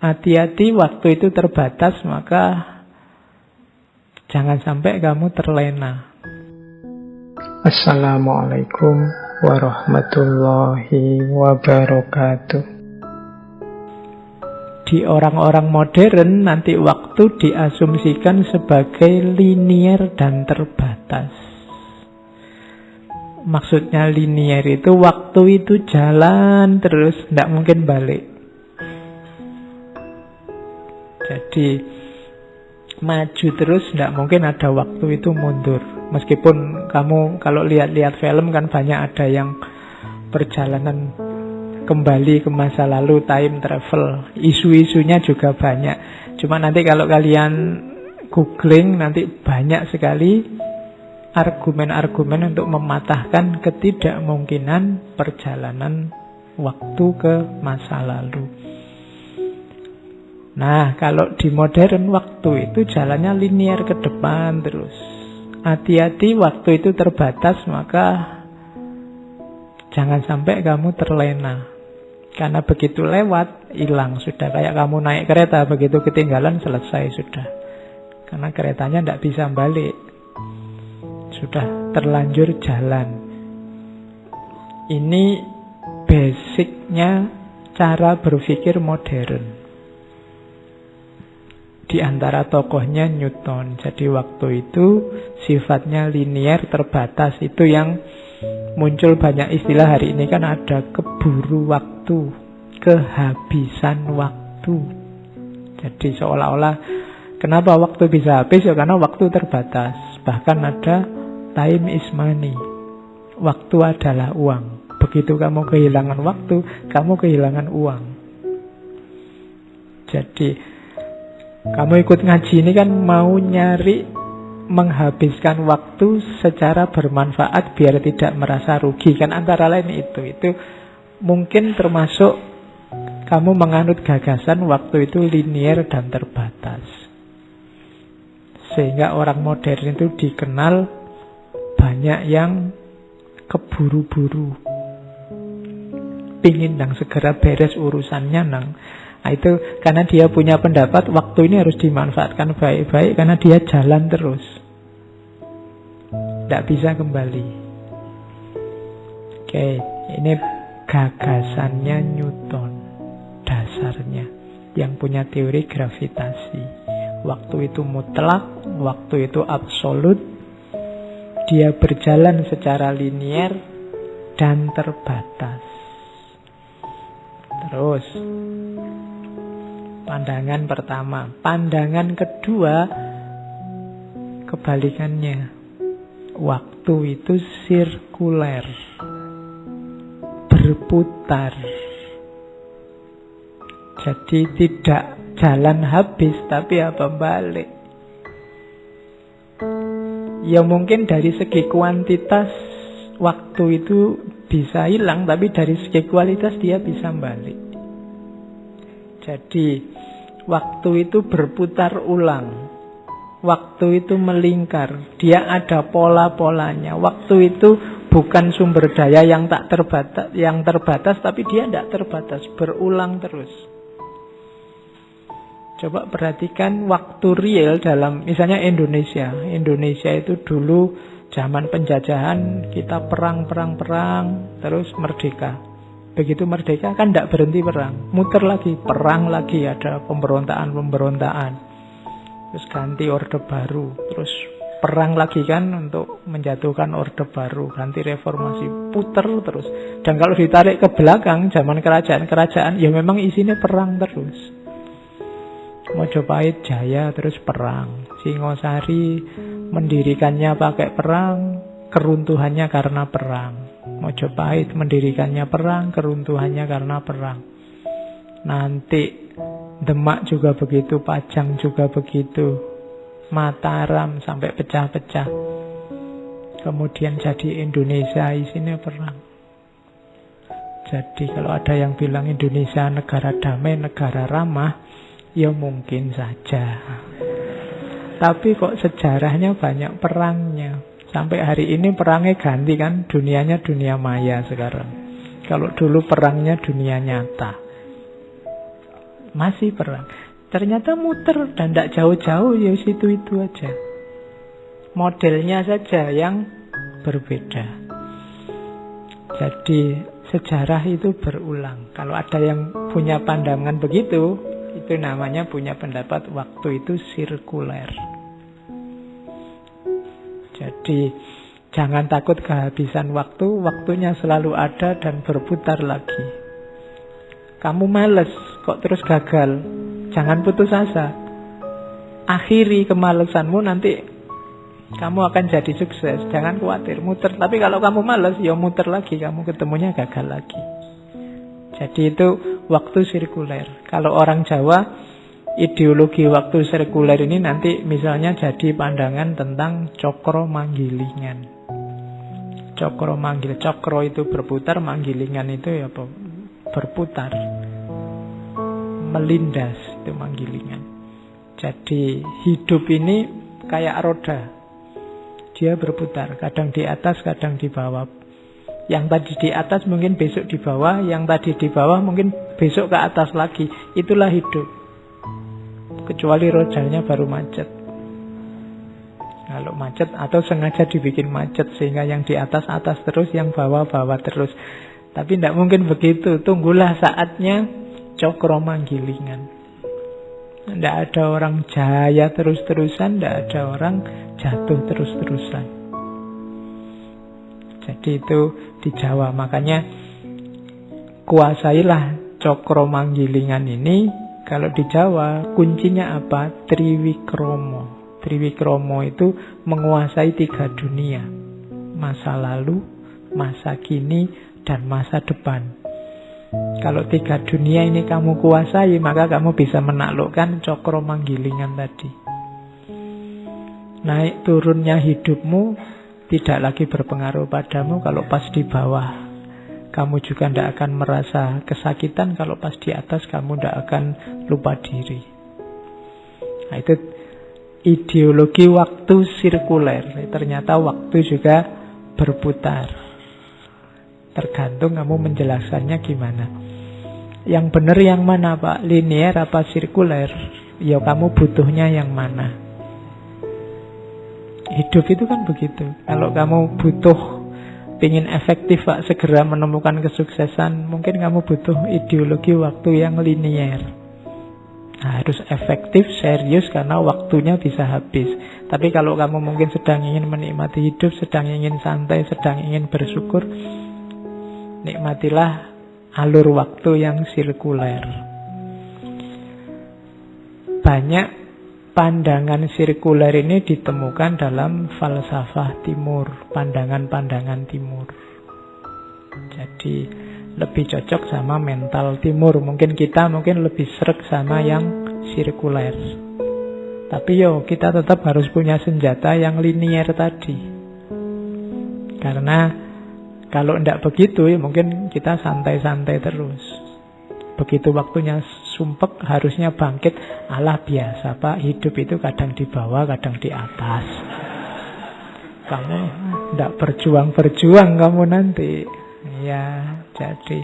Hati-hati, waktu itu terbatas, maka jangan sampai kamu terlena. Assalamualaikum warahmatullahi wabarakatuh. Di orang-orang modern nanti waktu diasumsikan sebagai linier dan terbatas. Maksudnya linier itu waktu itu jalan terus, tidak mungkin balik. Jadi maju terus, tidak mungkin ada waktu itu mundur. Meskipun kamu kalau lihat-lihat film kan banyak ada yang perjalanan kembali ke masa lalu, time travel. Isu-isunya juga banyak. Cuma nanti kalau kalian googling, nanti banyak sekali argumen-argumen untuk mematahkan ketidakmungkinan perjalanan waktu ke masa lalu. Nah, kalau di modern waktu itu jalannya linier ke depan terus. Hati-hati, waktu itu terbatas, maka jangan sampai kamu terlena. Karena begitu lewat, hilang sudah. Kayak kamu naik kereta, begitu ketinggalan, selesai sudah. Karena keretanya tidak bisa balik. Sudah terlanjur jalan. Ini basicnya cara berpikir modern. Di antara tokohnya Newton. Jadi waktu itu sifatnya linier, terbatas. Itu yang muncul banyak istilah hari ini kan ada keburu waktu, kehabisan waktu. Jadi seolah-olah kenapa waktu bisa habis? Ya karena waktu terbatas. Bahkan ada time is money. Waktu adalah uang. Begitu kamu kehilangan waktu, kamu kehilangan uang. Jadi kamu ikut ngaji ini kan mau nyari menghabiskan waktu secara bermanfaat biar tidak merasa rugi. Kan antara lain itu mungkin termasuk kamu menganut gagasan waktu itu linier dan terbatas. Sehingga orang modern itu dikenal banyak yang keburu-buru, pingin nang segera beres urusannya nang. Nah, itu karena dia punya pendapat waktu ini harus dimanfaatkan baik-baik karena dia jalan terus, tidak bisa kembali. Oke, ini gagasannya Newton, dasarnya, yang punya teori gravitasi. Waktu itu mutlak, waktu itu absolut, dia berjalan secara linier dan terbatas. Terus pandangan pertama. Pandangan kedua, kebalikannya. Waktu itu sirkuler, berputar. Jadi tidak jalan habis, tapi apa balik. Ya mungkin dari segi kuantitas waktu itu bisa hilang, tapi dari segi kualitas dia bisa balik. Jadi waktu itu berputar ulang, waktu itu melingkar, dia ada pola-polanya. Waktu itu bukan sumber daya yang tak terbatas, yang terbatas, tapi dia tidak terbatas, berulang terus. Coba perhatikan waktu real dalam misalnya Indonesia. Indonesia itu dulu zaman penjajahan, kita perang, terus merdeka. Begitu merdeka kan tidak berhenti perang, muter lagi, perang lagi, ada pemberontakan, terus ganti orde baru, terus perang lagi kan untuk menjatuhkan orde baru, ganti reformasi, puter terus. Dan kalau ditarik ke belakang zaman kerajaan-kerajaan, ya memang isinya perang terus. Majapahit jaya terus perang, Singosari mendirikannya pakai perang, keruntuhannya karena perang. Majapahit mendirikannya perang, keruntuhannya karena perang. Nanti Demak juga begitu, Pajang juga begitu, Mataram sampai pecah-pecah. Kemudian jadi Indonesia isinya perang. Jadi kalau ada yang bilang Indonesia negara damai, negara ramah, ya mungkin saja. Tapi kok sejarahnya banyak perangnya. Sampai hari ini perangnya ganti kan, dunianya dunia maya sekarang. Kalau dulu perangnya dunia nyata. masih perang. Ternyata muter dan tidak jauh-jauh, ya situ-itu aja. Modelnya saja yang berbeda. Jadi sejarah itu berulang. Kalau ada yang punya pandangan begitu, itu namanya punya pendapat waktu itu sirkuler. Jadi jangan takut kehabisan waktu, waktunya selalu ada dan berputar lagi. Kamu males, kok terus gagal? Jangan putus asa. Akhiri kemalesanmu, nanti kamu akan jadi sukses. Jangan khawatir, muter. Tapi kalau kamu males, ya muter lagi, kamu ketemunya gagal lagi. Jadi itu waktu sirkuler. Kalau orang Jawa, ideologi waktu sirkuler ini nanti misalnya jadi pandangan tentang cokro manggilingan. Cokro manggil, cokro itu berputar, manggilingan itu ya berputar, melindas, itu manggilingan. Jadi hidup ini kayak roda, dia berputar, kadang di atas, kadang di bawah. Yang tadi di atas mungkin besok di bawah, yang tadi di bawah mungkin besok ke atas lagi. Itulah hidup. Kecuali rodanya baru macet. Kalau macet atau sengaja dibikin macet sehingga yang di atas terus, yang bawah terus. Tapi tidak mungkin begitu. Tunggulah saatnya cokro manggilingan. Tidak ada orang jaya terus-terusan, tidak ada orang jatuh terus-terusan. Jadi itu di Jawa. Makanya kuasailah cokro manggilingan ini. Kalau di Jawa kuncinya apa? Triwikromo. Triwikromo itu menguasai 3 dunia. Masa lalu, masa kini, dan masa depan. Kalau 3 dunia ini kamu kuasai, maka kamu bisa menaklukkan cokro manggilingan tadi. Naik turunnya hidupmu tidak lagi berpengaruh padamu kalau pas di bawah. Kamu juga tidak akan merasa kesakitan kalau pas di atas, kamu tidak akan lupa diri. Nah, itu ideologi waktu sirkuler. Ternyata waktu juga berputar. Tergantung kamu menjelaskannya gimana. Yang benar yang mana, Pak? Linear apa sirkuler? Ya kamu butuhnya yang mana? Hidup itu kan begitu. Kalau kamu butuh, ingin efektif, Pak, segera menemukan kesuksesan, mungkin kamu butuh ideologi waktu yang linear. Harus efektif, serius, karena waktunya bisa habis. Tapi kalau kamu mungkin sedang ingin menikmati hidup, sedang ingin santai, sedang ingin bersyukur, nikmatilah alur waktu yang sirkuler. Banyak pandangan sirkuler ini ditemukan dalam falsafah timur, pandangan-pandangan timur. Jadi lebih cocok sama mental timur. Mungkin kita lebih sreg sama yang sirkuler. Tapi kita tetap harus punya senjata yang linear tadi. Karena kalau tidak begitu, mungkin kita santai-santai terus. Begitu waktunya sumpek, harusnya bangkit. Alah biasa, Pak, hidup itu kadang di bawah, kadang di atas. Kamu tidak berjuang-berjuang kamu nanti. Ya, jadi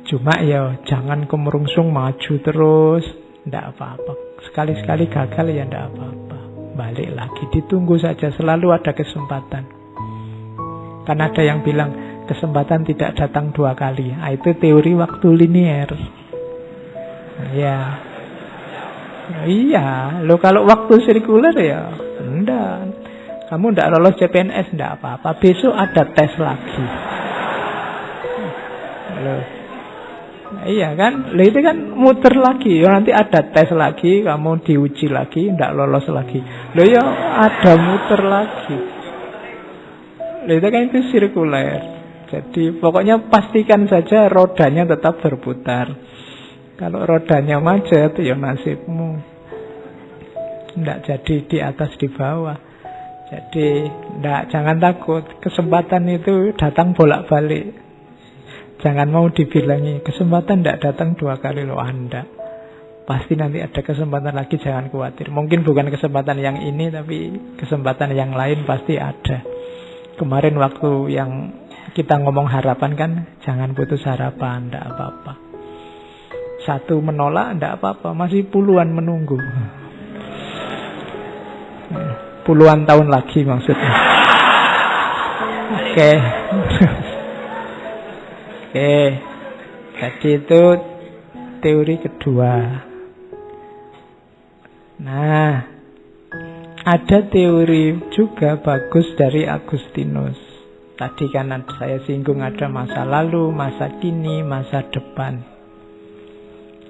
cuma jangan kemerungsung maju terus, tidak apa-apa. Sekali-sekali gagal ya tidak apa-apa. Balik lagi, ditunggu saja, selalu ada kesempatan. Karena ada yang bilang kesempatan tidak datang 2 kali. Nah, itu teori waktu linear. Ya. Iya, kalau waktu sirkuler ya enggak. Kamu tidak lolos CPNS, tidak apa-apa. Besok ada tes lagi. Loh. Iya kan? Itu kan muter lagi. Nanti ada tes lagi, kamu diuji lagi, tidak lolos lagi. Ya ada muter lagi. Itu kan itu sirkuler. Jadi pokoknya pastikan saja rodanya tetap berputar. Kalau rodanya macet, ya nasibmu. Tidak jadi di atas di bawah. Jadi jangan takut. Kesempatan itu datang bolak-balik. Jangan mau dibilangi kesempatan tidak datang 2 kali loh Anda. Pasti nanti ada kesempatan lagi, jangan khawatir. Mungkin bukan kesempatan yang ini, tapi kesempatan yang lain pasti ada. Kemarin waktu yang kita ngomong harapan kan, jangan putus harapan, tidak apa-apa. Satu menolak, tidak apa-apa. Masih puluhan menunggu. Puluhan tahun lagi maksudnya. Oke. Oke. Jadi itu teori kedua. Nah, ada teori juga bagus dari Agustinus. Tadi kan saya singgung ada masa lalu, masa kini, masa depan.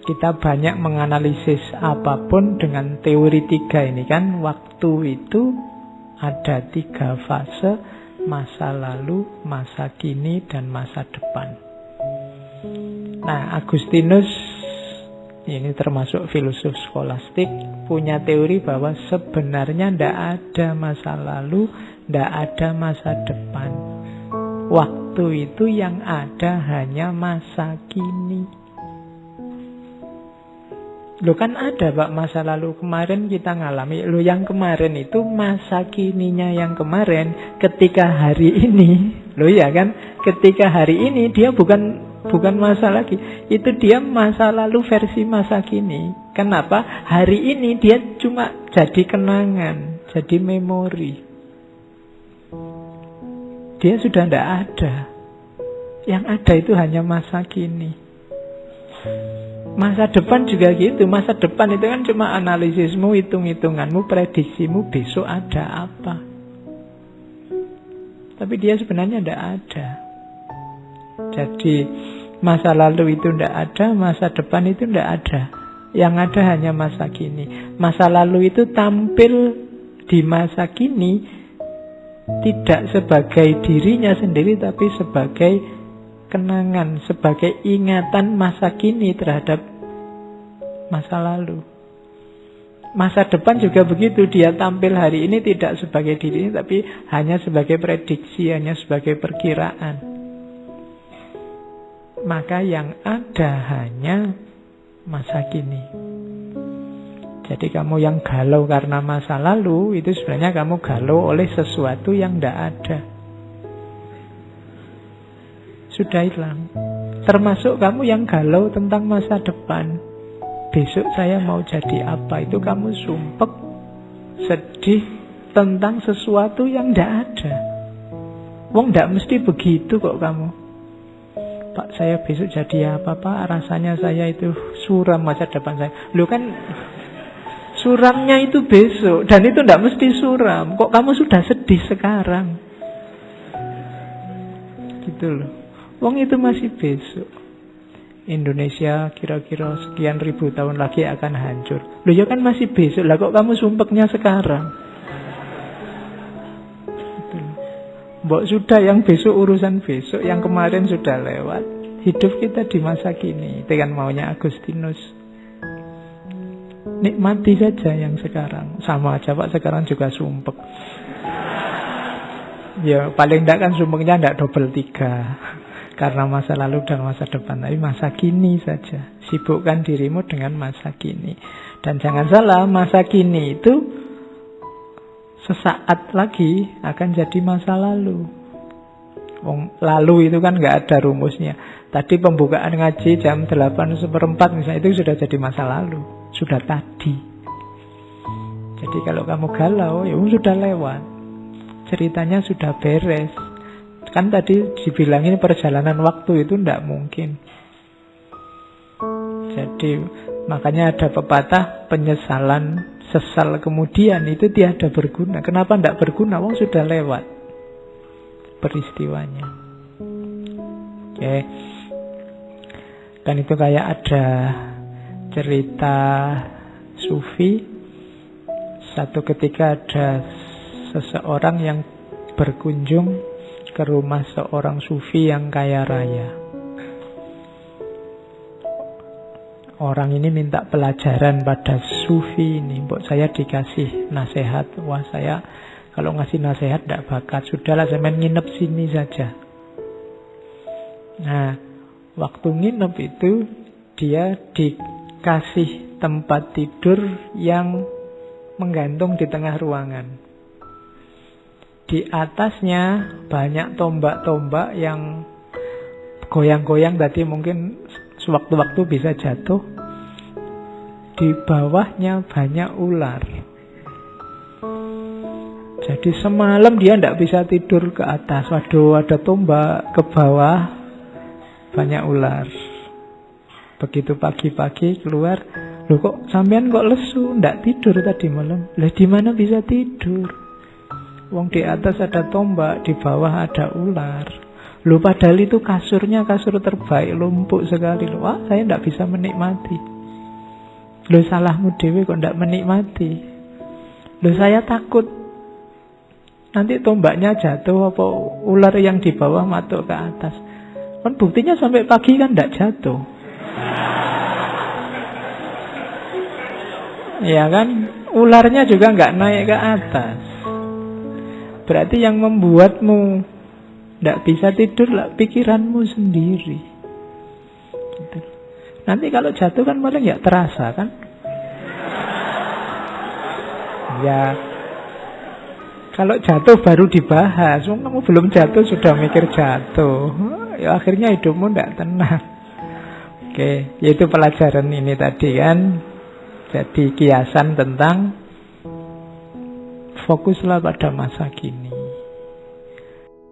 Kita banyak menganalisis apapun dengan teori tiga ini kan. Waktu itu ada 3 fase, masa lalu, masa kini, dan masa depan. Nah, Agustinus ini termasuk filsuf skolastik, punya teori bahwa sebenarnya tidak ada masa lalu, tidak ada masa depan. Waktu itu yang ada hanya masa kini. Loh kan ada Pak masa lalu, kemarin kita ngalami. Loh yang kemarin itu masa kininya yang kemarin ketika hari ini. Loh ya kan, ketika hari ini dia bukan masa lagi. Itu dia masa lalu versi masa kini. Kenapa? Hari ini dia cuma jadi kenangan, jadi memori. Dia sudah tidak ada. Yang ada itu hanya masa kini. Masa depan juga gitu. Masa depan itu kan cuma analisismu, hitung-hitunganmu, prediksimu besok ada apa. Tapi dia sebenarnya tidak ada. Jadi masa lalu itu tidak ada, masa depan itu tidak ada. Yang ada hanya masa kini. Masa lalu itu tampil di masa kini tidak sebagai dirinya sendiri, tapi sebagai kenangan, sebagai ingatan masa kini terhadap masa lalu. Masa depan juga begitu, dia tampil hari ini tidak sebagai dirinya, tapi hanya sebagai prediksi, hanya sebagai perkiraan. Maka yang ada hanya masa kini. Jadi kamu yang galau karena masa lalu, itu sebenarnya kamu galau oleh sesuatu yang tidak ada. Sudah hilang. Termasuk kamu yang galau tentang masa depan. Besok saya mau jadi apa, itu kamu sumpek, sedih tentang sesuatu yang tidak ada. Wong tidak mesti begitu kok kamu. Pak, saya besok jadi apa Pak? Rasanya saya itu suram masa depan saya. Loh kan suramnya itu besok, dan itu tidak mesti suram. Kok kamu sudah sedih sekarang? Gitu loh. Wong itu masih besok. Indonesia kira-kira sekian ribu tahun lagi akan hancur. Loh ya kan masih besok. Lah kok kamu sumpeknya sekarang? Gitu loh. Mbok sudah yang besok urusan besok, yang kemarin sudah lewat. Hidup kita di masa kini. Itu kan maunya Agustinus. Nikmati saja yang sekarang. Sama aja Pak, sekarang juga sumpek. Ya paling tidak kan sumpeknya tidak double 3. Karena masa lalu dan masa depan. Tapi masa kini saja. Sibukkan dirimu dengan masa kini. Dan jangan salah, masa kini itu sesaat lagi akan jadi masa lalu. Lalu itu kan nggak ada rumusnya. Tadi pembukaan ngaji jam 8:04 misalnya, itu sudah jadi masa lalu. Sudah tadi. Jadi kalau kamu galau, ya sudah lewat. Ceritanya sudah beres. Kan tadi dibilangin perjalanan waktu itu tidak mungkin. Jadi makanya ada pepatah, penyesalan sesal kemudian itu tiada berguna. Kenapa tidak berguna? Wong sudah lewat peristiwanya. Oke. Dan itu kayak ada cerita sufi. Satu ketika ada seseorang yang berkunjung ke rumah seorang sufi yang kaya raya. Orang ini minta pelajaran pada sufi ini. Mbok saya dikasih nasihat. Wah saya kalau ngasih nasihat tidak bakat. Sudahlah saya main nginep sini saja. Nah waktu nginep itu dia dikasih tempat tidur yang menggantung di tengah ruangan. Di atasnya banyak tombak-tombak yang goyang-goyang, tadi mungkin Sewaktu-waktu bisa jatuh. Di bawahnya banyak ular. Jadi semalam dia tidak bisa tidur ke atas. Waduh, ada tombak ke bawah, banyak ular. Begitu pagi-pagi keluar, loh kok sampean kok lesu, tidak tidur tadi malam. Lah di mana bisa tidur? Wong di atas ada tombak, di bawah ada ular. Loh padahal itu kasurnya kasur terbaik, lumpuk sekali. Loh, wah saya tidak bisa menikmati. Loh salahmu dewe kok tidak menikmati. Loh saya takut nanti tombaknya jatuh apa ular yang di bawah matuk ke atas. Kan buktinya sampai pagi kan tidak jatuh. Ya kan, ularnya juga nggak naik ke atas. Berarti yang membuatmu tidak bisa tidur lah pikiranmu sendiri. Gitu. Nanti kalau jatuh kan paling ya terasa kan. Ya, kalau jatuh baru dibahas. Kamu belum jatuh sudah mikir jatuh. Ya akhirnya hidupmu tidak tenang. Oke, yaitu pelajaran ini tadi kan. Jadi kiasan tentang fokuslah pada masa kini.